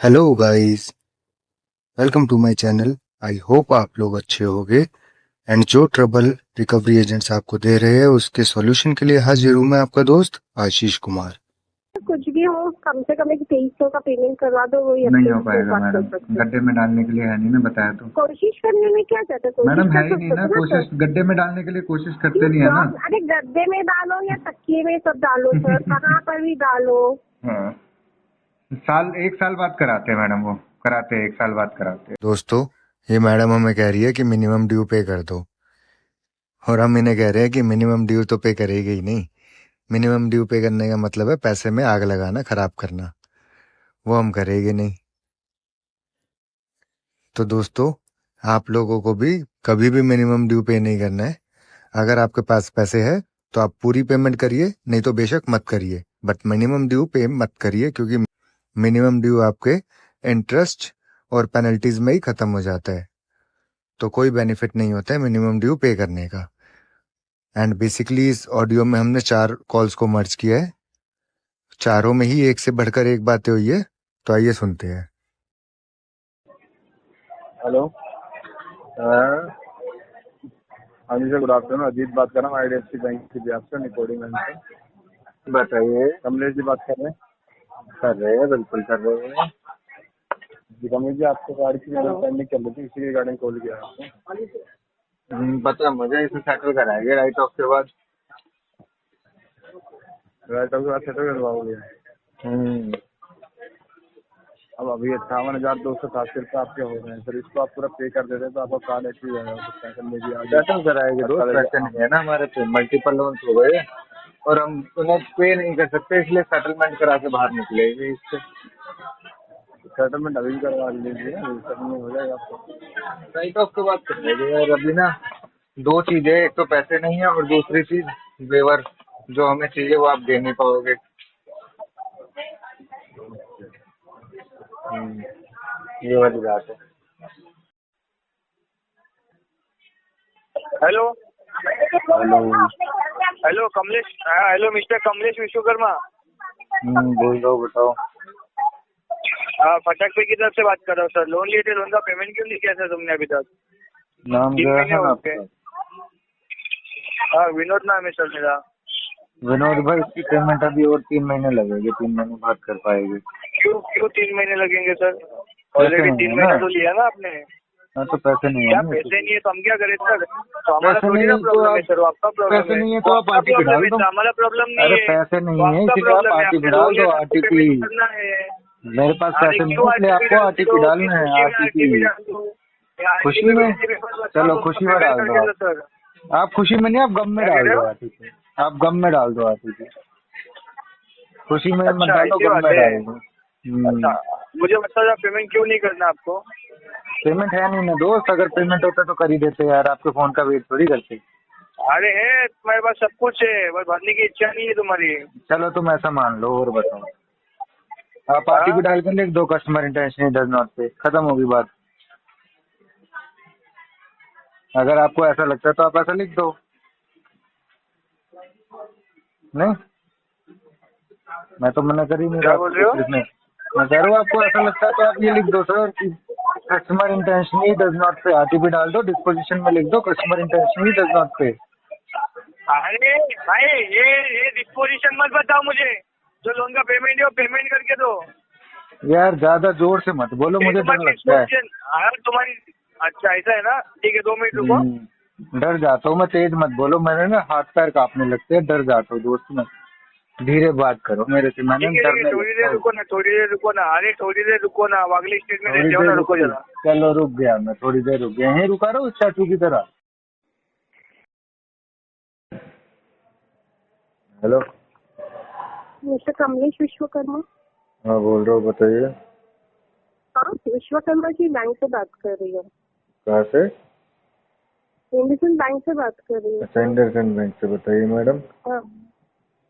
Hello guys, welcome to my channel. I hope आप लोग अच्छे होंगे एंड जो ट्रबल रिकवरी एजेंट्स आपको दे रहे हैं उसके सॉल्यूशन के लिए हाजिर हूं मैं आपका दोस्त आशीष कुमार। कुछ भी हो, कम से कम एक 2300 का पेमेंट करवा दो, वही नहीं अपने हो से पाएगा बात कर मैडम। सकते गड्ढे हैं। में डालने के लिए है नहीं ना, बताया तो। कोशिश करने में क्या जाता है, कोशिश मैडम है कर ही नहीं सकते ना, हो ना सर। कोशिश गड्ढे में डालने के लिए कोशिश करते क्यों नहीं है ना। अरे गद्दे में डालो या तकिए में, सब डालो सर, कहाँ पर भी डालो। हाँ, एक साल बाद कराते हैं मैडम, वो कराते हैं, एक साल बाद कराते हैं। दोस्तों, ये मैडम हमें कह रही है कि मिनिमम ड्यू पे कर दो और हम इन्हें कह रहे हैं कि मिनिमम ड्यू तो पे करेगी ही नहीं। मिनिमम ड्यू पे करने का मतलब है पैसे में आग लगाना, खराब करना। वो हम करेंगे नहीं। तो दोस्तों, आप लोगों को भी कभी भी मिनिमम ड्यू पे नहीं करना है। अगर आपके पास पैसे है तो आप पूरी पेमेंट करिए, नहीं तो बेशक मत करिए, बट मिनिमम ड्यू पे मत करिए, क्योंकि मिनिमम ड्यू आपके इंटरेस्ट और पेनल्टीज में ही खत्म हो जाता है। तो कोई बेनिफिट नहीं होता है मिनिमम ड्यू पे करने का। एंड बेसिकली इस ऑडियो में हमने 4 कॉल्स को मर्ज किया है। चारों में ही एक से बढ़कर एक बातें हुई है, तो आइए सुनते हैं। हेलो। हाँ जी सर, गुड आफ्टरनून। अजीत बात कर रहा हूँ, IDFC बैंक की ब्याज से, निकोडी बैंक से। बताइए। कमलेश जी बात कर रहे हैं। कर रहे हैं, बिल्कुल कर रहे हैं। जी कमलेश जी, आपको गाड़ी की पेंडिंग चल रही थी, इसी रिगार्डिंग कॉल किया आपको। पता है मुझे, इसे सेटल कराएंगे राइट ऑफ के बाद। राइट ऑफ के बाद सेटल करवाओगे? हम्म, अब अभी 58,287 आपके हो रहे हैं सर, इसको आप पूरा पे कर देते तो आपका कार्ड एक्टिव हो जाएगा सकता है सर, मेरी आगे सेटल कराएंगे दोस्त, पैसे हाँ। नहीं है ना हमारे पे, मल्टीपल लोन्स हो गए और हम उन्हें पे नहीं कर सकते, इसलिए सेटलमेंट करा के बाहर निकलेंगे इससे। सेटलमेंट अभी भी करवा लीजिए, सेटलमेंट हो जाएगा आपको। राइट ऑफ के बाद करेंगे यार। अभी ना दो चीजें, एक तो पैसे नहीं है और दूसरी चीज वेवर जो हमें चाहिए वो आप दे नहीं पाओगे। ये वाली बात है। Hello. Hello. Hello Kamlesh, hello mister Kamlesh Vishwakarma. बोल दो, बताओ। फटाक पे की तरफ से बात कर रहा हूँ सर। लोन लिए थे, लोन का पेमेंट क्यों नहीं किया सर तुमने अभी तक? नाम 3 क्या महीने है हो गए। आपका? हाँ विनोद नाम है सर मेरा। विनोद भाई, इसकी पेमेंट अभी और 3 महीने लगेगी, 3 महीने बाद कर पाएंगे। क्यों क्यों 3 महीने लगेंगे सर? पैसे ऑलरेडी नहीं 3 है महीना ना। तो लिया ना आपने। हाँ तो पैसे नहीं है क्या ना। पैसे नहीं है तो हम क्या करें सर? तो हमारा पैसे थोड़ी नहीं ना है तो प्रॉब्लम है आप, सर, वो आपका प्रॉब्लम पैसे है। नहीं है वो तो आप आपका आरटीपी प्रॉब्लम डाल है दो। सर, हमारा प्रॉब्लम नहीं अरे है। पैसे वो नहीं है आपका इसीलिए आप प्रॉब्लम है, आरटीपी आपने डाल लोन दो, लिया तो आपको आरटीपी। पेमेंट करना है। मेरे पास अरे पैसे नहीं क्यों है इसलिए आरटीपी आपको डालते आरटीपी हो? डालना है, खुशी में आरटीपी। आरटीपी डाल दो। खुशी आरटीपी में, भेजने के बाद बस चलो आप खुशी में पेमेंट डाल कर दो देना आप। सर। आप खुशी में नहीं, आप गम में क्या कह डाल रहे दो हो? आरटीपी। आप गम में डाल दो आरटीपी। खुशी में मत अच्छा डालो, ऐसी गम बात में है। डाल दो। अच्छा मुझे बता दो, पेमेंट क्यों नहीं करना आपको? पेमेंट है नहीं ना दोस्त, अगर पेमेंट होता तो कर ही देते यार, आपके फोन का वेट थोड़ी करते। अरे है तुम्हारे पास, सब कुछ है, बस भरने की इच्छा नहीं है तुम्हारी। चलो तुम ऐसा मान लो, और बताओ। आप हाँ आरटीपी डाल कर लिख दो, कस्टमर इंटेंशन डज नॉट पे, खत्म होगी बात। अगर आपको ऐसा लगता है तो आप ऐसा लिख दो। नहीं, मैं तो मना कर ही नहीं रहा क्या आपको बोल रहे कुछ हो? लिखने। मैं कह रहा हूँ आपको ऐसा लगता है तो आप ये लिख दो सर कि कस्टमर इंटेंशनली डज नॉट पे, आरटीपी डाल दो, डिस्पोजिशन में लिख दो कस्टमर इंटेंशनली डज नॉट पे। अरे भाई ये डिस्पोजिशन मत बताओ मुझे, जो लोन का पेमेंट है वो पेमेंट करके दो। यार ज्यादा जोर से मत बोलो, ये मुझे डर तुम्हारी लगता है। डिस्पोजिशन, हाँ तुम्हारी। अच्छा ऐसा है ना, ठीक है 2 मिनट रुको। डर जाता हूँ मैं, तेज मत बोलो, मैंने ना हाथ पैर कांपने लगते हैं, डर जाता हूँ दोस्त में। धीरे बात करो मेरे से, मैंने ठीक है डरने थोड़ी लगता देर हूँ। रुको ना, थोड़ी देर रुको ना, अरे थोड़ी देर रुको ना, अगली स्टेट में थोड़ी रहते हो देर ना, रुको रुको, जरा। चलो रुक गया मैं, थोड़ी देर रुक गया, यहीं रुका रहा हूँ स्टैचू की तरह। हेलो। मिस्टर कमलेश विश्वकर्मा। हाँ बोल रहा हूँ, बताइए। हाँ, विश्वकर्मा जी बैंक से बात कर रही हूँ। कहाँ से? इंडसइंड बैंक से बात कर रही हूँ अच्छा, सर। इंडसइंड बैंक से, बताइए मैडम। हाँ,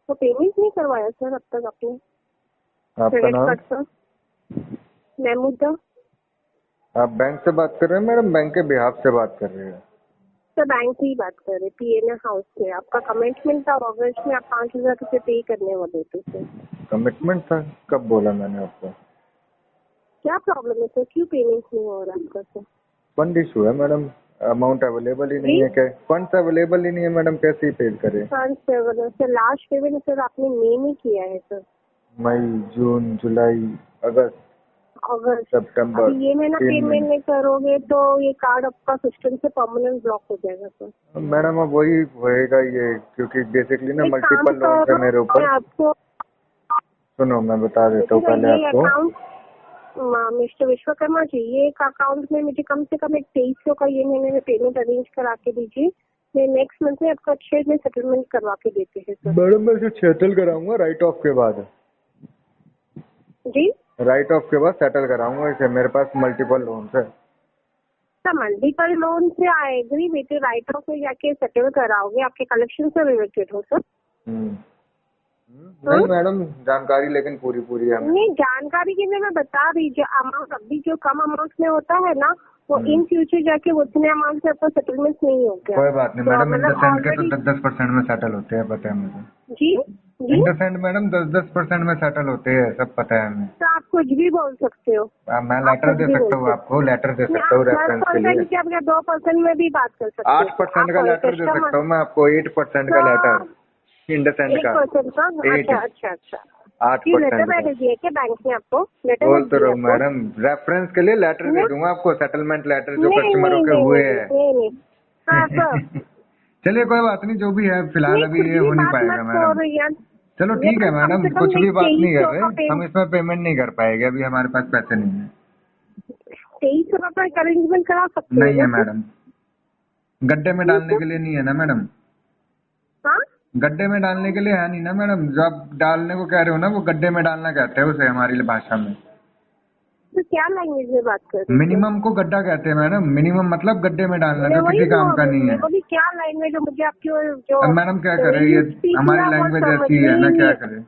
तो पेमेंट नहीं करवाया सर अब तक आपने? आपका क्रेडिट नाम? कार्ड का महमूदा आप बैंक से बात कर रहे हैं मैडम, बैंक के बिहाफ से बात कर रहे हैं? सर, बैंक से ही बात कर रहे, पीएनए हाउस से। आपका कमिटमेंट था अगस्त में, आप 5,000 रुपये पे करने वाले थे सर। कमिटमेंट था? कब बोला मैंने आपको? क्या प्रॉब्लम है सर, क्यों पेमेंट नहीं हो रहा आपका सर? फंड इशू है मैडम, अमाउंट अवेलेबल ही नहीं है। क्या फंड्स अवेलेबल ही नहीं है मैडम, कैसे ही पे करे? सर लास्ट पेमेंट सर आपने मई में किया है सर। मई, जून, जुलाई, अगस्त, अगर सितंबर, अभी ये महीना 3 पेमेंट महीने। नहीं करोगे तो ये कार्ड आपका सिस्टम से परमानेंट ब्लॉक हो जाएगा सर। मैडम अब वही होएगा ये, क्योंकि बेसिकली ना एक काम मल्टीपल लोन्स है करो, मेरे मैं ऊपर। आपको सुनो मैं बता देता हूँ पहले ये आपको। अकाउंट मिस्टर विश्वकर्मा जी, ये एक अकाउंट में मुझे कम से कम एक 2300 का ये महीने में पेमेंट अरेंज करा के दीजिए। मैं नेक्स्ट मंथ में आपका अच्छे में सेटलमेंट करवा के देते हैं सर। मैडम मैं इसे सेटल कराऊंगा राइट ऑफ के बाद। जी राइट ऑफ के बाद सेटल कराऊंगा इसे, मेरे पास मल्टीपल लोन्स है। सर, मल्टीपल लोन से I agree with write off में जाके सेटल कराओगे, आपके कलेक्शन से रिलेटेड हो सर? नहीं मैडम, जानकारी लेकिन पूरी है हमें। नहीं, जानकारी के लिए मैं बता रही, जो अमाउंट अभी जो कम अमाउंट में होता है ना, वो इन फ्यूचर जाके उतने अमाउंट से आपका सेटलमेंट नहीं हो गया। कोई बात नहीं तो मैडम, मतलब इंटरसेंड के तो already- 10% में सेटल होते हैं, पता है मुझे। जी जी इंटरसेंड मैडम 10% में सेटल होते हैं, सब पता है हमें। तो आप कुछ भी बोल सकते हो। मैं आप लेटर कुछ दे भी सकता बोल हूँ आपको, लेटर दे सकता हूँ रेफरेंस के लिए। 10% क्या 2% में भी बात कर सकते हो। 8% का लेटर दे सकता हूँ मैं आपको, 8% का लेटर इंटरसेंड का। 8% का? 8 अच्छा 8% लेटर का। मैंने दिया क्या बैंक में आपको? लेटर बोल तो रहा हूँ आपको? मैडम, रेफरेंस के लिए लेटर दे नहीं। दूंगा आपको, सेटलमेंट लेटर जो नहीं कस्टमरों नहीं के नहीं हुए नहीं हैं। नहीं हाँ सर। चलिए कोई बात नहीं, जो भी है फिलहाल नहीं, अभी कुछ ये भी हो नहीं बात पाएगा मत मैडम। करो यार। चलो ये ठीक है कम मैडम, से कम कुछ भी बात नहीं कर 2300 का रहे, हम इसमें पेमेंट नहीं कर पाएंगे, अभी हमारे पास पैसे नहीं है। 2300 का अरेंजमेंट करा सकते हो नहीं है ना? मैडम, गड्ढे में डालने के लिए नहीं है ना मैडम, हाँ, गड्ढे में डालने के लिए है नहीं ना मैडम। जो आप डालने को कह रहे हो ना, वो गड्ढे में डालना कहते हैं उसे हमारी भाषा में। तो क्या लैंग्वेज में बात कर रहे हो? मिनिमम को गड्ढा कहते हैं मैडम, मिनिमम मतलब गड्ढे में डालना मैं जो वही किसी काम बोल का रही नहीं हूँ, है। मेरे को भी क्या लैंग्वेज है, मुझे आपकी जो अब मैडम क्या करें, ये English speak हमारी ना वो लैंग्वेज समझ ऐसी में है ही ना, क्या नहीं। करें।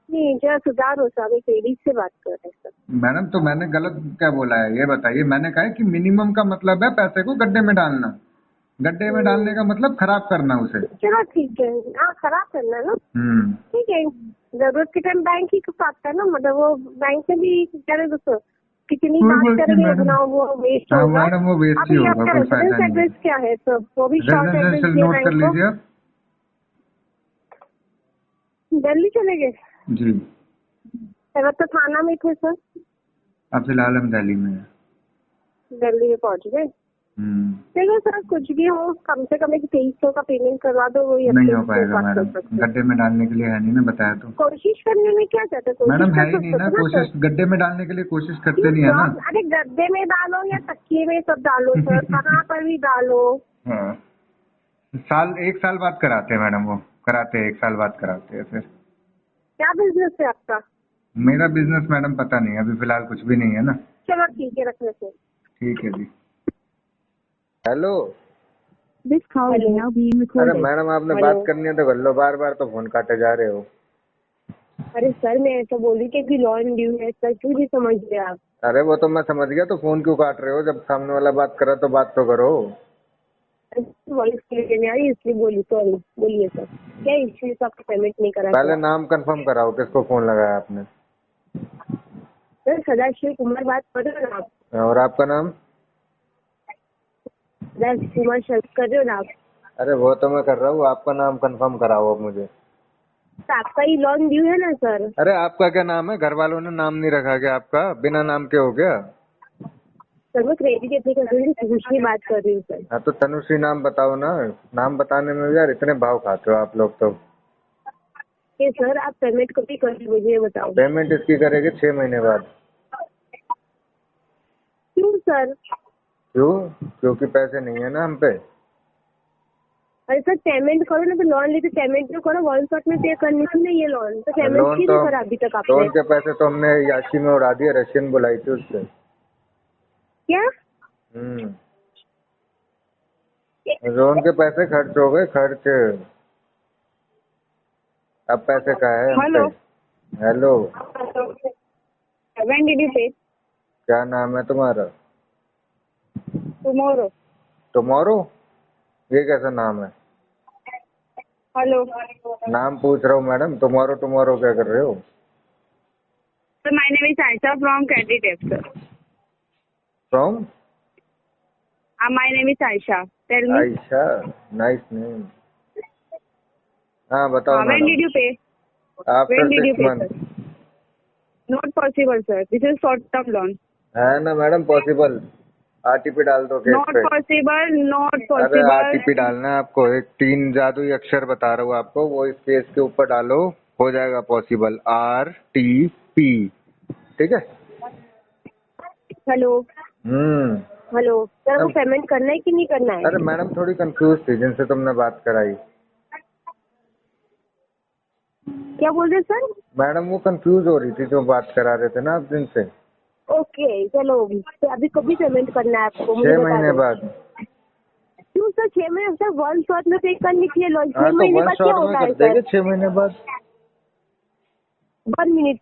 नहीं, जरा सुधार हो सर, एक लेडीज से बात कर रहे हैं सर। मैडम तो मैंने गलत क्या बोला है ये बताइए। मैंने कहा है कि मिनिमम का मतलब है पैसे को गड्ढे में डालना, गड्ढे में डालने का मतलब खराब करना उसे। चलो ठीक है, हाँ खराब करना है ना, ठीक है। जरूरत के टाइम बैंक ही आता है ना, मतलब वो बैंक में भी करे दोस्तों, कितनी कोई बात बात नहीं करेंगे मैडम। उतना वो वेस्ट हाँ होगा। मैडम, वो वेस्ट ही अभी होगा, आपका कोई फायदा रेजिडेंस नहीं है। एड्रेस क्या है सर? वो भी शॉर्ट एड्रेस रेजिडेंशियल दिया नोट कर बैंक को। लीजिए आप। दिल्ली चले गए? जी, अब तो थाना में थे सर। अब फिलहाल हम दिल्ली में हैं। दिल्ली में पहुंच गए? देखो सर, कुछ भी हो, कम से कम एक 2300 का पेमेंट करवा दो, वही नहीं अपने हो से पाएगा बात कर मैडम, सकते हैं। गड्ढे में डालने के लिए है नहीं ना, बताया तो। कोशिश करने में क्या चाहते हैं? मैडम कोशिश है कर ही नहीं सकते ना हो ना कोशिश, सर। गड्ढे में डालने के लिए कोशिश करते क्यों नहीं है ना। अरे गद्दे में डालो या तकिए में, सब डालो सर, कहाँ पर भी डालो। हाँ, एक साल बाद कराते हैं मैडम, वो कराते हैं 1 साल बाद कराते हैं फिर। क्या बिजनेस है आपका? मेरा बिजनेस मैडम पता नहीं, अभी फिलहाल कुछ भी नहीं है ना। चलो ठीक है, रखने से। ठीक है जी। Hello. This call is now being अरे recorded. मैडम आपने हेलो। बात करनी है तो कर लो, बार बार तो फोन काटे जा रहे हो। अरे सर, मैं ऐसा बोल रही कि लॉन ड्यू है सर, क्यों नहीं समझ रहे आप? अरे वो तो मैं समझ गया, तो फोन क्यों काट रहे हो? जब सामने वाला बात करा तो बात तो करो। वॉइस क्लियर नहीं आ रही इसलिए बोली, सॉरी। बोलिए सर, क्या इश्यू है? आपका पेमेंट नहीं करा पहले नाम कंफर्म कराओ, किसको फोन लगाया आपने? सर? सदाशिव कुमार बात कर रहे हो ना आप? और आपका नाम? सदाशिव कुमार शर्त कर रहे हो ना आप? अरे वो तो मैं कर रहा हूँ, आपका नाम कंफर्म कराओ अब मुझे। तो आपका ही लॉन ड्यू है ना सर? अरे आपका क्या नाम है? घर वालों ने नाम नहीं रखा क्या आपका? बिना नाम के हो गया? सर मैं क्रेडिट एप्लीकेशन से खुशी बात कर रही हूँ सर। हाँ तो तनुश्री नाम बताओ ना। नाम बताने में यार इतने भाव खाते हो आप लोग तो। ये सर, आप पेमेंट कभी करेंगे मुझे ये बताओ। पेमेंट इसकी करेगी 6 महीने बाद। क्यों सर? क्यों? क्योंकि पैसे नहीं है ना हम पे। अरे सर, पेमेंट करो ना, तो लोन लेके पेमेंट तो करो, 1 शॉट में पे करनी थी ना ये लोन, तो पेमेंट लोन क्यों तो नहीं करा अभी तक आपने? लोन के पैसे तो हमने याशी में उड़ा दिए, रशियन बुलाई थी उससे। क्या? लोन के पैसे खर्च हो गए, खर्च। अब पैसे का है हम हेलो। पे। Hello. When did you pay? क्या नाम है तुम्हारा? Tomorrow. टुमारो? ये कैसा नाम है? हेलो नाम पूछ रहा हूँ मैडम, टुमारो टुमारो क्या कर रहे हो? Sir, my name is Ayesha from credit app sir. From My name is Aisha. Tell me. Ayesha, nice name. हाँ बताओ When madam. did you pay? After When did you 6 pay, month. sir? Not possible, sir. This is short-term loan. है ना madam possible, RTP डाल दो case Not पे। possible. Not अरे possible. RTP डालना है आपको, एक 3 जादुई अक्षर बता रहा हूँ आपको, वो इस केस के ऊपर डालो, हो जाएगा पॉसिबल। RTP, ठीक है। हेलो हम्म। हेलो सर, वो मैम- पेमेंट करना है कि नहीं करना है? अरे मैडम थोड़ी कंफ्यूज थी जिनसे तुमने बात कराई। क्या बोल रहे सर? मैडम वो कंफ्यूज हो रही थी जो बात करा रहे थे ना आप जिनसे। ओके चलो, तो अभी कभी पेमेंट करना है आपको, मुझे 6 बता महीने दो। बाद। क्यों सर 6 महीने? सर 1 शॉट में पे करने के लिए लोन 6 हाँ तो महीने 1 बाद क्या शॉट में होता कर है देंगे सर? 6 महीने बाद। 1 मिनट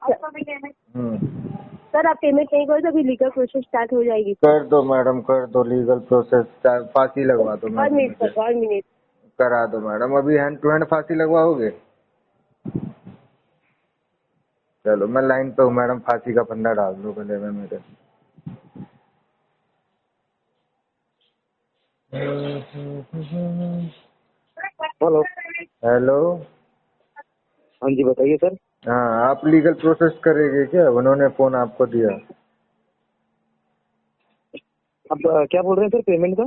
सर, आप पेमेंट नहीं करो तो अभी लीगल प्रोसेस स्टार्ट हो जाएगी। कर दो मैडम, कर दो लीगल प्रोसेस, फांसी लगवा दो 1 मैडम मिनट मुझे। Sir, 1 minute. करा दो मैडम, अभी हैंड टू हैंड फांसी लगवाओगे? चलो मैं लाइन पे हूँ मैडम, फांसी का फंदा डाल दो गले में मेरे। हेलो। हेलो। हाँ जी बताइए सर। हाँ आप लीगल प्रोसेस करेंगे क्या? उन्होंने फोन आपको दिया। अब क्या बोल रहे हैं सर पेमेंट का?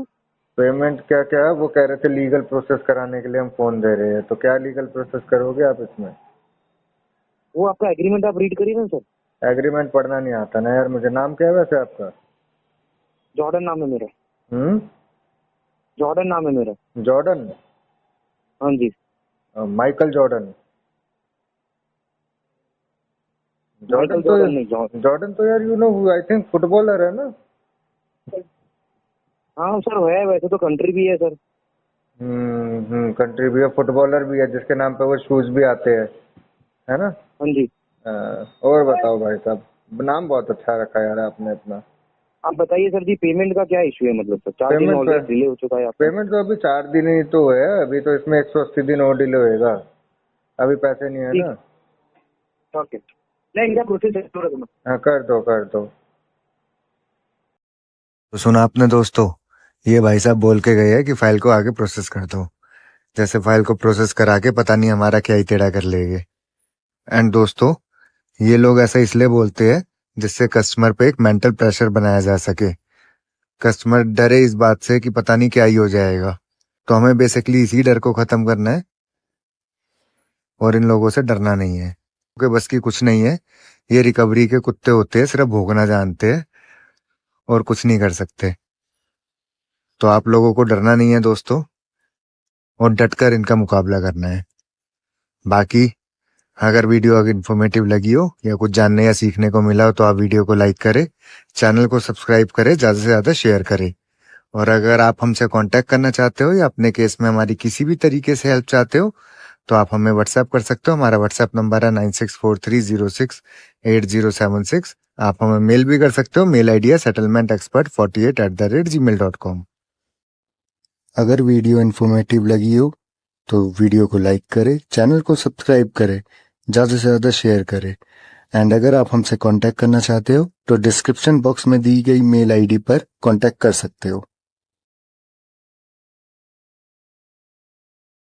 पेमेंट क्या क्या है? वो कह रहे थे लीगल प्रोसेस कराने के लिए हम फोन दे रहे हैं, तो क्या लीगल प्रोसेस करोगे आप इसमें? वो आपका एग्रीमेंट आप रीड करिए ना सर। एग्रीमेंट पढ़ना नहीं आता ना यार मुझे। नाम क्या है वैसे आपका? जॉर्डन नाम है मेरा। हम्म, जॉर्डन नाम है मेरा। जॉर्डन? हाँ जी। Michael Jordan? माइकल जॉर्डन नहीं, जॉर्डन। जॉर्डन तो यार you know I think footballer है ना। हाँ सर है, वैसे तो कंट्री भी है सर। कंट्री भी है, फुटबॉलर भी है, जिसके नाम पे वो शूज भी आते हैं, है ना। हाँ जी। और बताओ भाई साहब, नाम बहुत अच्छा रखा यार आपने अपना। आप बताइए सर जी पेमेंट का क्या इशू है, मतलब सर 4 दिन पेमेंट ऑलरेडी डिले हो चुका है आपका। पेमेंट तो अभी 4 दिन ही तो है, अभी तो इसमें 180 दिन और डिले होएगा, अभी पैसे नहीं है ठीक। ना। ओके, नहीं इनका प्रोसेस है तो हाँ कर दो कर दो। तो सुना आपने दोस्तों, ये भाई साहब बोल के गए हैं कि फाइल को आगे प्रोसेस कर दो। जैसे फाइल को प्रोसेस करा के पता नहीं हमारा क्या ही टेढ़ा कर लेंगे। एंड दोस्तों, ये लोग ऐसा इसलिए बोलते हैं जिससे कस्टमर पे एक मेंटल प्रेशर बनाया जा सके, कस्टमर डरे इस बात से कि पता नहीं क्या ही हो जाएगा। तो हमें बेसिकली इसी डर को खत्म करना है और इन लोगों से डरना नहीं है, क्योंकि बस की कुछ नहीं है। ये रिकवरी के कुत्ते होते हैं, सिर्फ भोगना जानते हैं और कुछ नहीं कर सकते। तो आप लोगों को डरना नहीं है दोस्तों, और डटकर इनका मुकाबला करना है। बाकी अगर वीडियो अगर इन्फॉर्मेटिव लगी हो या कुछ जानने या सीखने को मिला हो तो आप वीडियो को लाइक करें, चैनल को सब्सक्राइब करें, ज़्यादा से ज़्यादा शेयर करें। और अगर आप हमसे कांटेक्ट करना चाहते हो या अपने केस में हमारी किसी भी तरीके से हेल्प चाहते हो तो आप हमें व्हाट्सएप कर सकते हो। हमारा व्हाट्सएप नंबर है 9643068076। आप हमें मेल भी कर सकते हो, मेल आईडी है settlementexpert48@gmail.com। अगर वीडियो इन्फॉर्मेटिव लगी हो तो वीडियो को लाइक करें, चैनल को सब्सक्राइब करें, ज़्यादा से ज़्यादा शेयर करें। एंड अगर आप हमसे कांटेक्ट करना चाहते हो तो डिस्क्रिप्शन बॉक्स में दी गई मेल आईडी पर कांटेक्ट कर सकते हो।